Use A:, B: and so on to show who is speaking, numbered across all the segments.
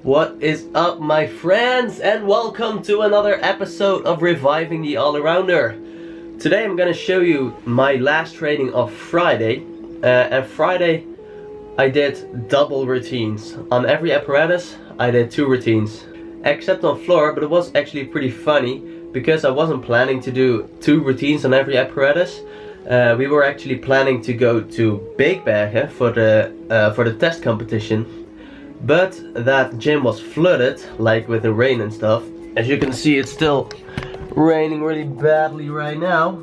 A: What is up, my friends, and welcome to another episode of Reviving the All-Arounder. Today I'm gonna show you my last training of Friday, and Friday I did double routines. On every apparatus I did 2 routines, except on floor, but it was actually pretty funny because I wasn't planning to do 2 routines on every apparatus. We were actually planning to go to Beekbergen for the test competition, but that gym was flooded, like with the rain and stuff. As you can see, it's still raining really badly right now.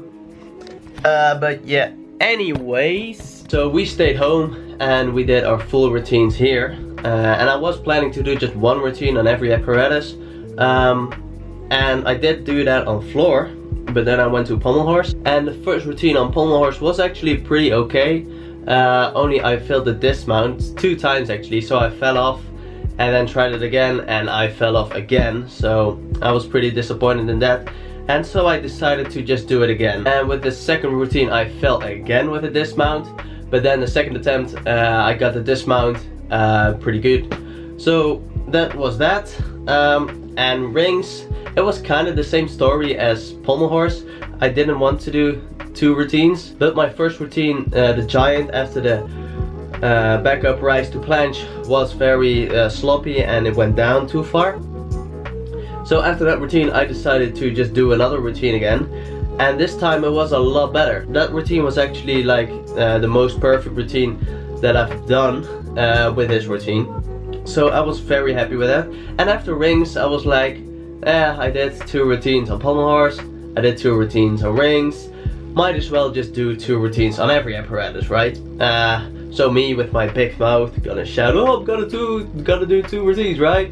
A: But yeah, anyways, so we stayed home and we did our full routines here. And I was planning to do just 1 routine on every apparatus. And I did do that on floor, but then I went to pommel horse, and the first routine on pommel horse was actually pretty okay. Only I failed the dismount 2 times actually, so I fell off and then tried it again and I fell off again, so I was pretty disappointed in that, and so I decided to just do it again. And with the second routine I fell again with a dismount, but then the second attempt I got the dismount pretty good. So that was that. And rings, it was kind of the same story as pommel horse. I didn't want to do 2 routines, but my first routine, the giant after the back up rise to planche, was very sloppy and it went down too far. So after that routine I decided to just do another routine again, and this time it was a lot better. That routine was actually like the most perfect routine that I've done with this routine. So I was very happy with that. And after rings I was like, I did 2 routines on pommel horse, I did 2 routines on rings, might as well just do 2 routines on every apparatus, right? So me with my big mouth gonna shout, oh, I'm gonna do 2 routines, right?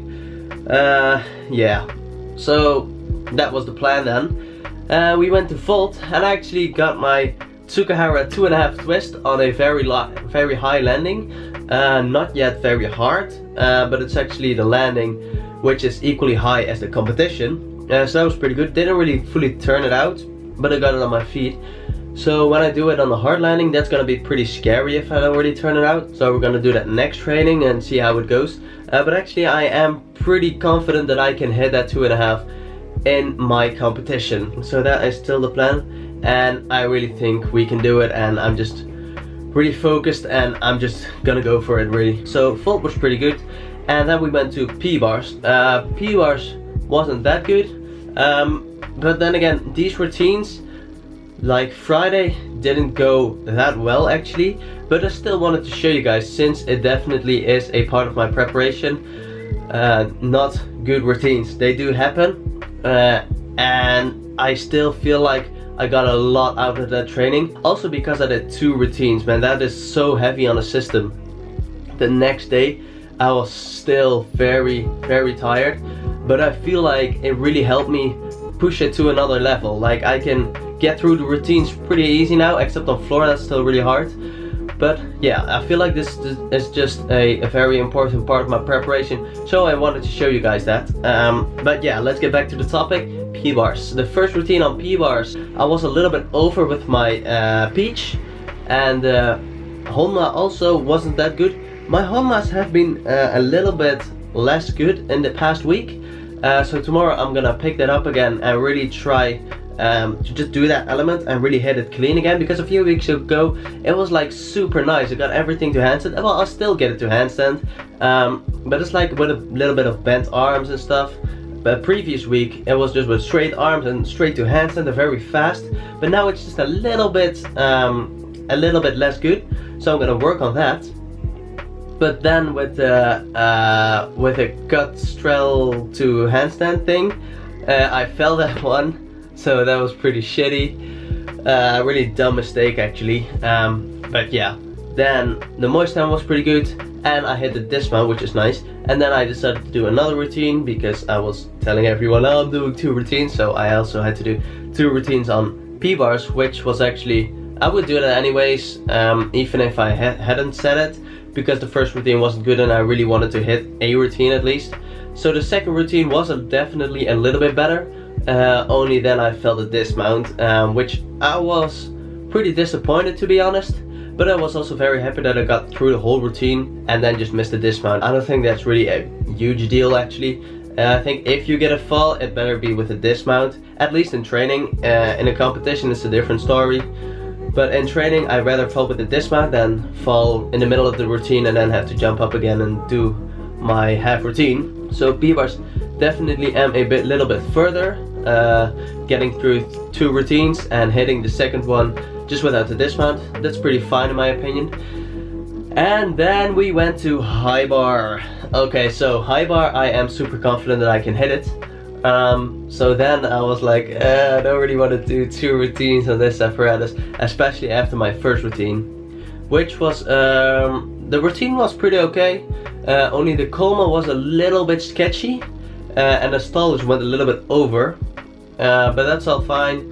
A: Yeah, so that was the plan then. We went to vault and I actually got my Tsukahara 2.5 twist on a very high landing. Not yet very hard, but it's actually the landing which is equally high as the competition. So that was pretty good. Didn't really fully turn it out, but I got it on my feet. So when I do it on the hard landing, that's gonna be pretty scary if I already turn it out. So we're gonna do that next training and see how it goes. But actually I am pretty confident that I can hit that 2.5 in my competition. So that is still the plan, and I really think we can do it, and I'm just really focused and I'm just gonna go for it really. So vault was pretty good, and then we went to P-bars. P-bars wasn't that good, but then again, these routines like Friday didn't go that well actually, but I still wanted to show you guys since it definitely is a part of my preparation. Not good routines, they do happen, and I still feel like I got a lot out of that training. Also because I did 2 routines, man, that is so heavy on the system. The next day I was still very tired, but I feel like it really helped me push it to another level. Like I can get through the routines pretty easy now, except on floor that's still really hard. But yeah, I feel like this is just a very important part of my preparation, so I wanted to show you guys that. But yeah, let's get back to the topic. P-bars. The first routine on P-bars, I was a little bit over with my peach, and Honma also wasn't that good. My Honmas have been a little bit less good in the past week, so tomorrow I'm gonna pick that up again and really try to just do that element and really hit it clean again, because a few weeks ago it was like super nice. I got everything to handstand. Well, I'll still get it to handstand, but it's like with a little bit of bent arms and stuff. But previous week it was just with straight arms and straight to handstand, very fast. But now it's just a little bit less good. So I'm gonna work on that. But then with a gut straddle to handstand thing, I fell that one. So that was pretty shitty. Really dumb mistake actually. But yeah, then the moist time was pretty good, and I hit the dismount, which is nice. And then I decided to do another routine because I was telling everyone, oh, I'm doing 2 routines, so I also had to do 2 routines on P-bars, which was actually, I would do that anyways, even if I hadn't said it, because the first routine wasn't good and I really wanted to hit a routine at least. So the second routine was definitely a little bit better, only then I felt the dismount, which I was pretty disappointed to be honest. but I was also very happy that I got through the whole routine and then just missed the dismount. I don't think that's really a huge deal actually. I think if you get a fall, it better be with a dismount, at least in training. In a competition it's a different story, but in training I'd rather fall with a dismount than fall in the middle of the routine and then have to jump up again and do my half routine. So B-bars definitely am a little bit further, getting through 2 routines and hitting the second one just without the dismount. That's pretty fine in my opinion. And then we went to high bar. Okay, so high bar I am super confident that I can hit it. So then I was like, I don't really want to do 2 routines on this apparatus, especially after my first routine, which was, the routine was pretty okay, only the coma was a little bit sketchy, and the stallage went a little bit over, but that's all fine.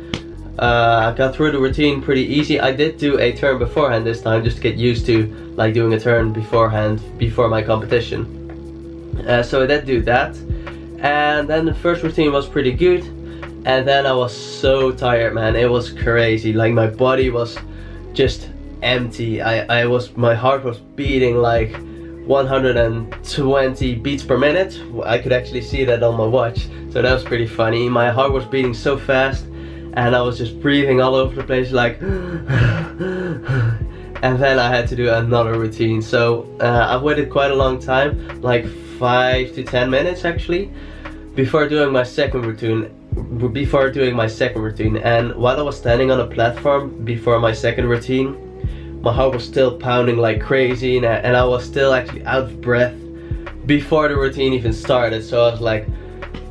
A: I got through the routine pretty easy. I did do a turn beforehand this time, just to get used to like doing a turn beforehand before my competition. So I did do that, and then the first routine was pretty good, and then I was so tired, man. It was crazy. Like my body was just empty. My heart was beating like 120 beats per minute. I could actually see that on my watch, so that was pretty funny. My heart was beating so fast and I was just breathing all over the place like and then I had to do another routine. So I waited quite a long time, like 5 to 10 minutes actually, before doing my second routine. And while I was standing on a platform before my second routine, my heart was still pounding like crazy, and I was still actually out of breath before the routine even started. So I was like,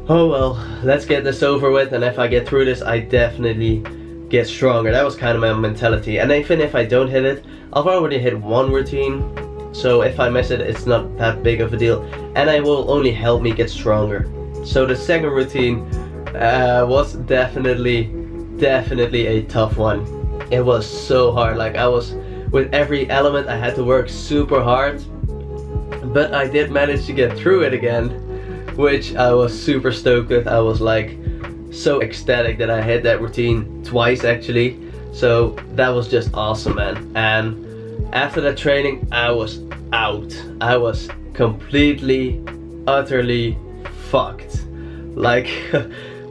A: oh well, let's get this over with, and if I get through this I definitely get stronger. That was kind of my mentality. And even if I don't hit it, I've already hit 1 routine, so if I miss it, it's not that big of a deal, and it will only help me get stronger. So the second routine was definitely a tough one. It was so hard. Like I was, with every element I had to work super hard, but I did manage to get through it again, which I was super stoked with. I was like so ecstatic that I hit that routine twice actually. So that was just awesome, man. And after that training I was out. I was completely, utterly fucked. Like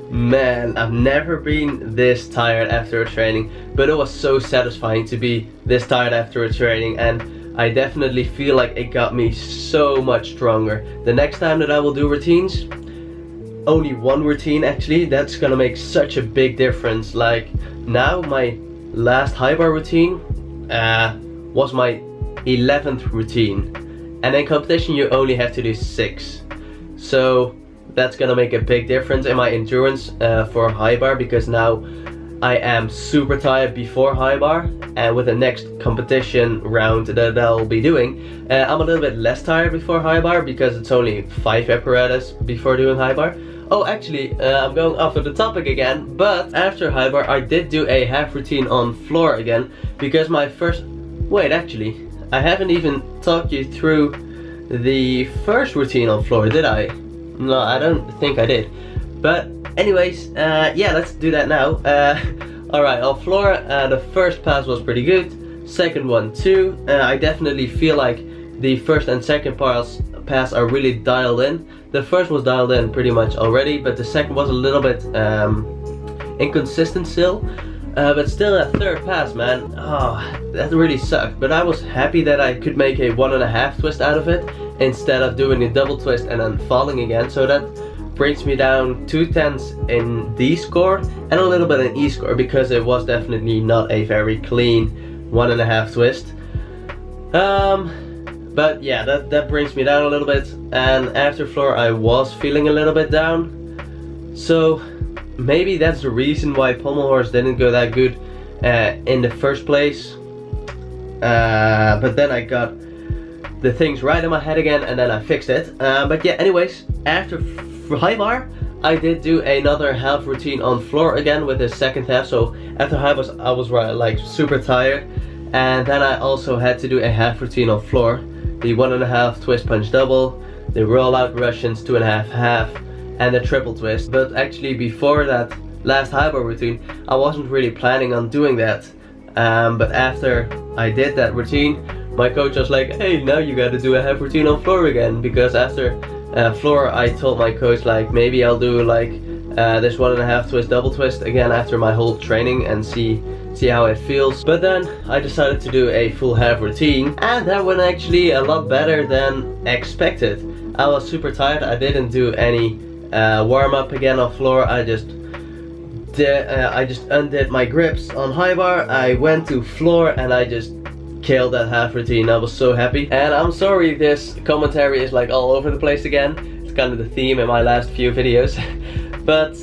A: man, I've never been this tired after a training, but it was so satisfying to be this tired after a training, and I definitely feel like it got me so much stronger. The next time that I will do routines, only 1 routine actually, that's gonna make such a big difference. Like now my last high bar routine was my 11th routine, and in competition you only have to do 6. So that's gonna make a big difference in my endurance for high bar, because now I am super tired before high bar, and with the next competition round that I'll be doing, I'm a little bit less tired before high bar because it's only 5 apparatus before doing high bar. Oh, actually, I'm going off of the topic again, but after high bar I did do a half routine on floor again, because my first... Wait, actually, I haven't even talked you through the first routine on floor, did I? No, I don't think I did. But anyways, yeah, let's do that now. Alright, on floor, the first pass was pretty good. Second one too. I definitely feel like the first and second pass are really dialed in. The first was dialed in pretty much already, but the second was a little bit inconsistent still. But still, that third pass, man, oh, that really sucked. But I was happy that I could make a 1.5 twist out of it, instead of doing a double twist and then falling again. So that brings me down 2/10 in D score and a little bit in E score, because it was definitely not a very clean 1.5 twist. But yeah, that brings me down a little bit, and after floor I was feeling a little bit down. So maybe that's the reason why pommel horse didn't go that good in the first place. But then I got the things right in my head again, and then I fixed it. But yeah, anyways, after high bar I did do another half routine on floor again with the second half. So after high bar I was like super tired, and then I also had to do a half routine on floor. The 1.5 twist punch double, the roll out Russians 2.5 half, and the triple twist. But actually before that last high bar routine I wasn't really planning on doing that. But after I did that routine, my coach was like, hey, now you gotta do a half routine on floor again, because after floor I told my coach like maybe I'll do like this 1.5 twist double twist again after my whole training and see how it feels. But then I decided to do a full half routine, and that went actually a lot better than expected. I was super tired. I didn't do any warm up again on floor. I just undid my grips on high bar. I went to floor and I just killed that half routine. I was so happy. And I'm sorry this commentary is like all over the place again. It's kind of the theme in my last few videos. But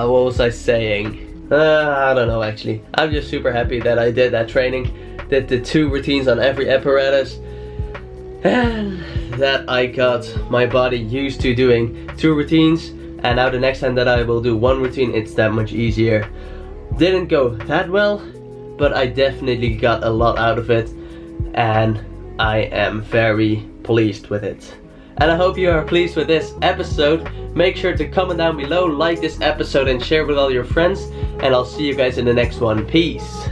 A: what was I saying? I don't know actually. I'm just super happy that I did that training, did the 2 routines on every apparatus, and that I got my body used to doing 2 routines. And now the next time that I will do 1 routine, it's that much easier. Didn't go that well, but I definitely got a lot out of it, and I am very pleased with it. And I hope you are pleased with this episode. Make sure to comment down below, like this episode and share with all your friends, and I'll see you guys in the next one. Peace.